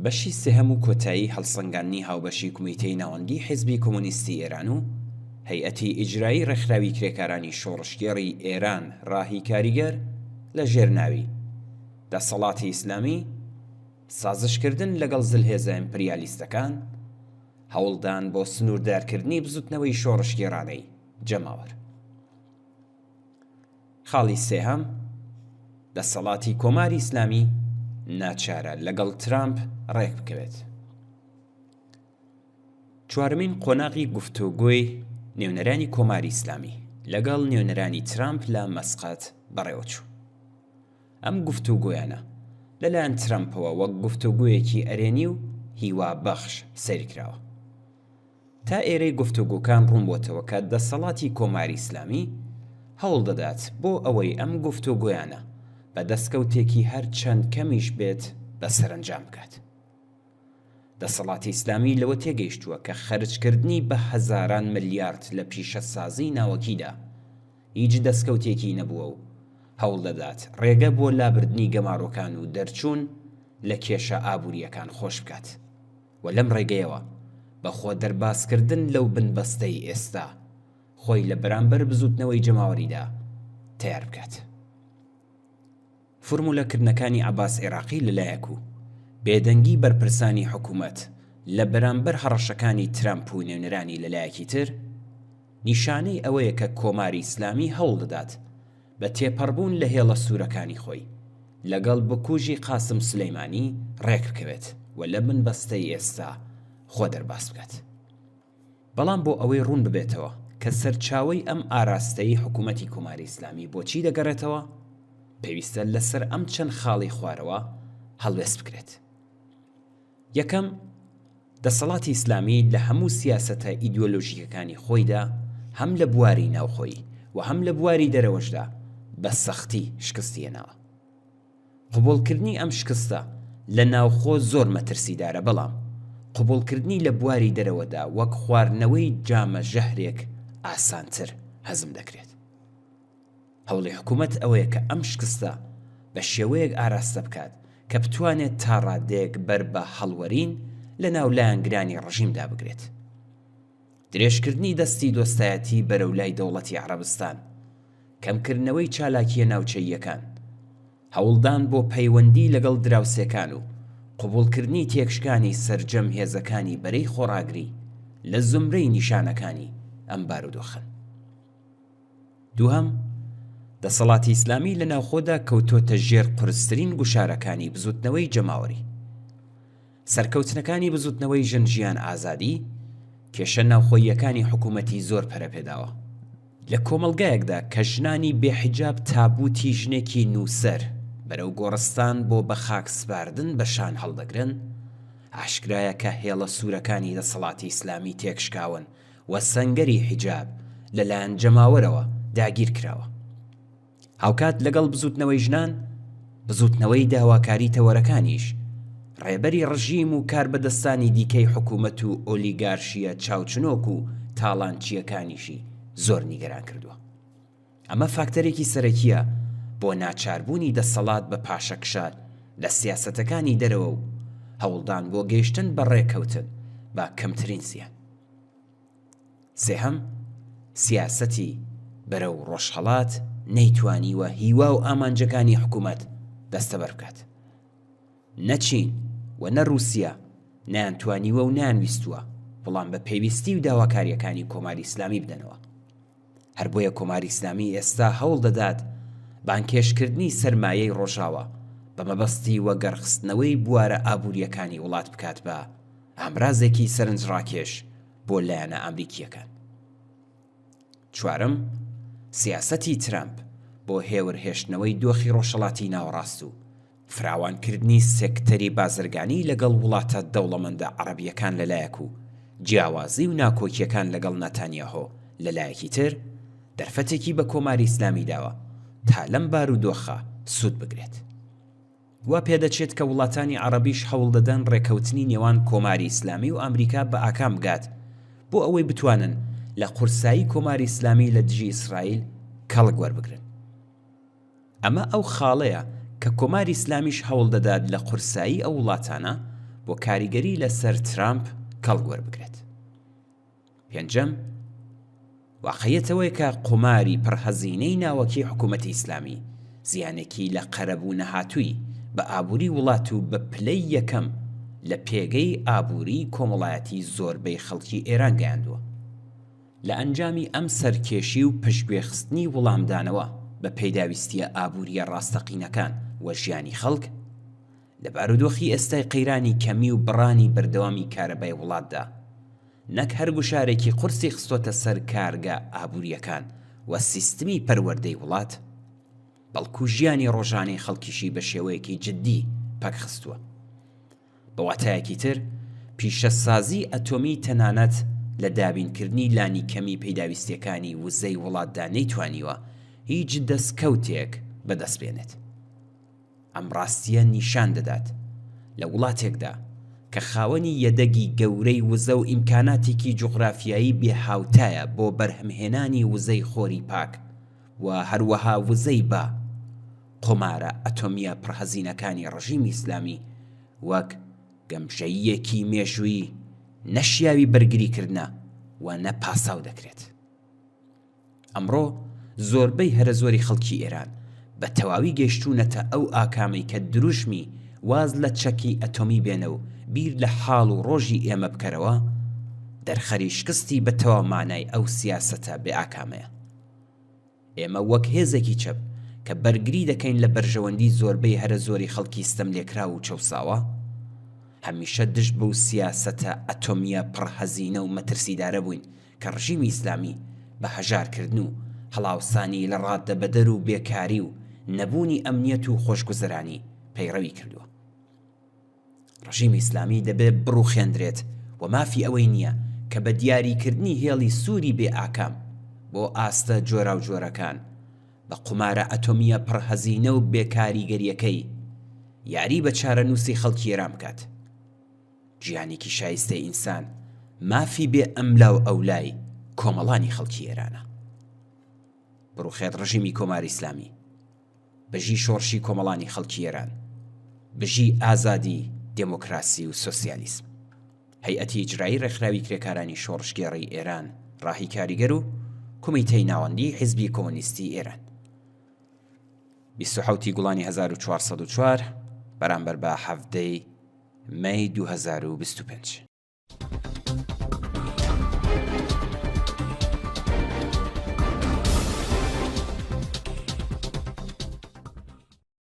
بەشی سێهەم و کۆتایی هەڵسەنگاندنی هاوبەشی کۆمیتەی ناوەندی حیزبی کۆمۆنیستی ئێران و هەیئەتی ئیجرایی ڕێکخراوی کرێکارانی شۆڕشگێڕی ئێران ڕاهی کاریگەر لە ژێرناوی دەسەڵاتی ئیسلامی، سازشکردن لەگەڵ زلهێزە ئیمپریالیستەکان، هەوڵدان بۆ سنووردارکردنی بزوتنەوەی شۆڕشگێڕانەی جەماوەر. خاڵی سێهەم، دەسەڵاتی کۆماری ئیسلامی ناچارە لەگەڵ ترامپ ڕێک بکەوێت. چوارمین قۆناغی گوفتوگۆی نێونەرانی کۆماری ئیسلامی لەگەڵ نێونەرانی ترامپ لە مەسقەت بەڕێوەچوو. ئەم گوفتوگۆیانە لەلایەن ترامپەوە وەک گوفتوگۆیەکی ئەرێنی و هیوا بەخش سەیرکراوە. تا ئێرەی گوفتوگۆکان ڕوون بۆتەوە کە دەسەڵاتی کۆماری ئیسلامی هەوڵ دەدات بۆ ئەوەی ئەم گوفتوگۆیانە بە دەستکەوتێکی هەر چەند کەمیش بێت بەسەرنجام بکات. دەسەڵاتی ئیسلامی لەوە تێگەیشتووە کە خەرجکردنی بە هەزاران ملیارد لە پیشەسازی ناوەکیدا هیچ دەستکەوتێکی نەبووە و هەوڵ دەدات ڕێگە بۆ لابردنی گەماڕۆکان و دەرچوون لە کێشە ئابووریەکان خۆش بکات و لەم ڕێگەیەوە بەخۆ دەرباسکردن لەو بنبەستەی ئێستا خۆی لە بەرامبەر بزوتنەوەی جەماوەریدا تیار بکات. فورمولەکردنەکانی عەباس عێراقی لەلایەک و بێدەنگی بەرپرسانی حکوومەت لە بەرامبەر هەڕەشەکانی ترامپ و نێونەرانی لەلایەکی تر نیشانەی ئەوەیە کە کۆماری ئیسلامی هەوڵ دەدات بە تێپەڕبوون لە هێڵە سوورەکانی خۆی لەگەڵ بکوژی قاسم سلەیمانی ڕێک بکەوێت و لە بنبەستەی ئێستا خۆ دەرباس بکات. بەڵام بۆ ئەوەی ڕوون ببێتەوە کە سەرچاوەی ئەم ئاراستەی حکوومەتی کۆماری ئیسلامی بۆچی دەگەڕێتەوە، پێویستە لەسەر ئەم چەند خاڵی خوارەوە هەڵوێست بکرێت. یەکەم، دەسەڵاتی ئیسلامی لە هەموو سیاسەتە ئیدیۆلۆژیەکانی خۆیدا هەم لە بواری ناوخۆیی و هەم لە بواری دەرەوەشدا بە سەختی شکستی هێناوە. قبوڵکردنی ئەم شکستە لە ناوخۆ زۆر مەترسیدارە، بەڵام قبوڵکردنی لە بواری دەرەوەدا وەک خواردنەوەی جامە ژەهرێک ئاسانتر هەزم دەکرێت. هەوڵی حکوومەت ئەوەیە کە ئەم شکستە بە شێوەیەک ئاراستە بکات کە بتوانێت تا ڕادەیەک بەر بە هەڵوەرین لە ناو لایەنگرانی ڕژیمدا بگرێت. درێژکردنی دەستی دۆستایەتی بەرەولای دەوڵەتی عەرەبستان، کەمکردنەوەی چالاکیە ناوچەییەکان، هەوڵدان بۆ پەیوەندی لەگەڵ دراوسێکان و قبوڵکردنی تێکشکانی سەرجەم هێزەکانی بەرەی خۆڕاگری لە زمرەی نیشانەکانی ئەم بارودۆخن. دووهەم، دەسەڵاتی ئیسلامی لە ناوخۆدا کەوتۆتە ژێر قورسترین گوشارەکانی بزوتنەوەی جەماوەری. سەرکەوتنەکانی بزوتنەوەی ژن-ژیان ئازادی کێشە ناوخۆییەکانی حکوومەتی زۆر پەرەپێداوە. لە کۆمەڵگایەکدا کە ژنانی بێحیجاب تابوتی ژنێکی نووسەر بەرەو گۆڕستان بۆ بە خاک سپاردن بە شان هەڵدەگرن، ئاشکرایە کە هێڵە سوورەکانی دەسەڵاتی ئیسلامی تێکشکاون و سەنگەری حیجاب لەلایەن جەماوەرەوە داگیر کراوە. هاوکات لەگەڵ بزوتنەوەی ژنان، بزوتنەوەی داواکاری تەوەرەکانیش ڕێبەری ڕژیم و کاربەدەستانی دیکەی حکوومەت و ئۆلیگارشیە چاوچنۆک و تاڵانچیەکانیشی زۆر نیگەران کردووە. ئەمە فاکتەرێکی سەرەکیە بۆ ناچاربوونی دەسەڵات بە پاشەکشار لە سیاسەتەکانی دەرەوە و هەوڵدان بۆ گەیشتن بە ڕێکەوتن بە کەمترین زیان. سێهەم، سیاسەتی بەرەو ڕۆژهەڵات نەیتوانی وە هیوا و ئامانجەکانی حکوومەت دەستەبەر بکات. نەچین و نە رووسیا نەیانتوانیوە و نەیانویستووە بەڵام بە پێویستی و داواکاریەکانی کۆماری ئیسلامی بدەنەوە. هەر بۆیە کۆماری ئیسلامی ئێستا هەوڵ دەدات بانکێشکردنی سەرمایەی ڕۆژاوە بە مەبەستی وەگەڕخستنەوەی بوارە ئابووریەکانی وڵات بکات بە ئامرازێکی سەرنجڕاکێش بۆ لایەنە ئەمریکیەکان. چوارم، سیاسەتی ترامپ بۆ هێورهێشتنەوەی دۆخی ڕۆژهەڵاتی ناوەڕاست و فراوانکردنی سێکتەری بازرگانی لەگەڵ وڵاتە دەوڵەمەندە عەرەبیەکان لەلایەک و جیاوازی و ناکۆکیەکان لەگەڵ نەتانیاهۆ لەلایەکی تر دەرفەتێکی بە کۆماری ئیسلامی داوە تا لەم بارودۆخە سوود بگرێت. وا پێدەچێت کە وڵاتانی عەرەبیش هەوڵ دەدەن ڕێکەوتنی نێوان کۆماری ئیسلامی و ئەمریکا بە ئاکام بگات بۆ ئەوەی بتوانن لە قورسایی کۆماری ئیسلامی لە دژی ئیسرائیل کەڵک وەربگرن. ئەمە ئەو خاڵەیە کە کۆماری ئیسلامیش هەوڵ دەدات لە قورسایی ئەو وڵاتانە بۆ کاریگەری لەسەر ترامپ کەڵگوەربگرێت. پێنجەم، واقعیەتەوەی کە قوماری پڕهەزینەی ناوەکی حکوومەتی ئیسلامی زیانێکی لە قەرەبوو نەهاتووی بە ئابووری وڵات و بە پلەی یەکەم لە پێگەی ئابووری کۆمەڵایەتی زۆربەی خەڵکی ئێران گەیاندووە. لە ئەنجامی ئەم سەرکێشی و پشتگوێخستنی وەڵامدانەوە بە پێداویستیە ئابووریە ڕاستەقینەکان وە ژیانی خەڵک، لە بارودۆخی ئێستای قەیرانی کەمی و بڕانی بەردەوامی کارەبای وڵاتدا، نەک هەر گوشارێکی قورسی خستۆتە سەر کارگە ئابووریەکان وە سیستمی پەروەردەی وڵات، بەڵکو ژیانی ڕۆژانەی خەڵکیشی بە شێوەیەکی جددی پەکخستووە. بە واتایەکی تر، پیشەسازی ئەتۆمی تەنانەت لە دابینکردنی لانی کەمی پێداویستیەکانی وزەی وڵاتدا نەیتوانیوە هیچ دەستکەوتێک بەدەست بێنێت. ئەم ڕاستیە نیشان دەدات لە وڵاتێکدا کە خاوەنی یەدەگی گەورەی وزە و ئیمکاناتێکی جوغرافیایی بێهاوتایە بۆ بەرهەمهێنانی وزەی خۆری پاک و هەروەها وزەی با، قۆمارە ئەتۆمیە پڕهەزینەکانی ڕژیمی ئیسلامی وەک گەمژەییەکی مێژووی نەشیاوی بەرگریکردنە و نەپاساو دەکرێت. ئەمڕۆ زۆربەی هەرە زۆری خەڵکی ئێران بە تەواوی گەیشتوونەتە ئەو ئاکامەی کە دروشمی واز لە چەکی ئەتۆمی بێنە و بیر لە حاڵ و ڕۆژی ئێمە بکەرەوە، دەرخەری شکستی بە تەواو مانای ئەو سیاسەتە بێ ئاکامەیە. ئێمە وەک هێزێکی چەپ کە بەرگری دەکەین لە بەرژەوەندی زۆربەی هەرە زۆری خەڵکی ستەم لێکرا و چەوساوە، هەمیشە دشت بەو سیاسەتە ئەتۆمیە پڕهەزینە و مەترسیدارە بووین کە ڕژیمی ئیسلامی بە هەژارکردن و هەڵاوسانی لە ڕاددەبەدەر و بێکاری و نەبوونی ئەمنیەت و خۆشگوزەرانی پەیڕەوی کردووە. ڕژیمی ئیسلامی دەبێت بڕوخێندرێت و مافی ئەوەی نییە کە بە دیاریکردنی هێڵی سووری بێ ئاکام بۆ ئاستە جۆرا و جۆرەکان بە قومارە ئەتۆمیە پڕهەزینە و بێکاریگەریەکەی یاری بە چارەنووسی خەڵکی ئێران بکات. گیانێکی شایستەی ئینسان مافی بێ ئەملا و ئەولای کۆمەڵانی خەڵکی ئێرانە. بڕوخێت ڕژیمی کۆماری ئیسلامی، بەژی شۆڕشی کۆمەڵانی خەڵکی ئێران، بژی ئازادی، دموکراسی و سۆسیالیسم. هەیئەتی ئیجرایی ڕێکخراوی کرێکارانی شۆڕشگێڕی ئێران، ڕاهی کاریگەر و کۆمیتەی ناوەندی حیزبی کۆمۆنیستی ئێران. 27 گوڵانی 1404 بەرامبەر بە 17 مەی 2025.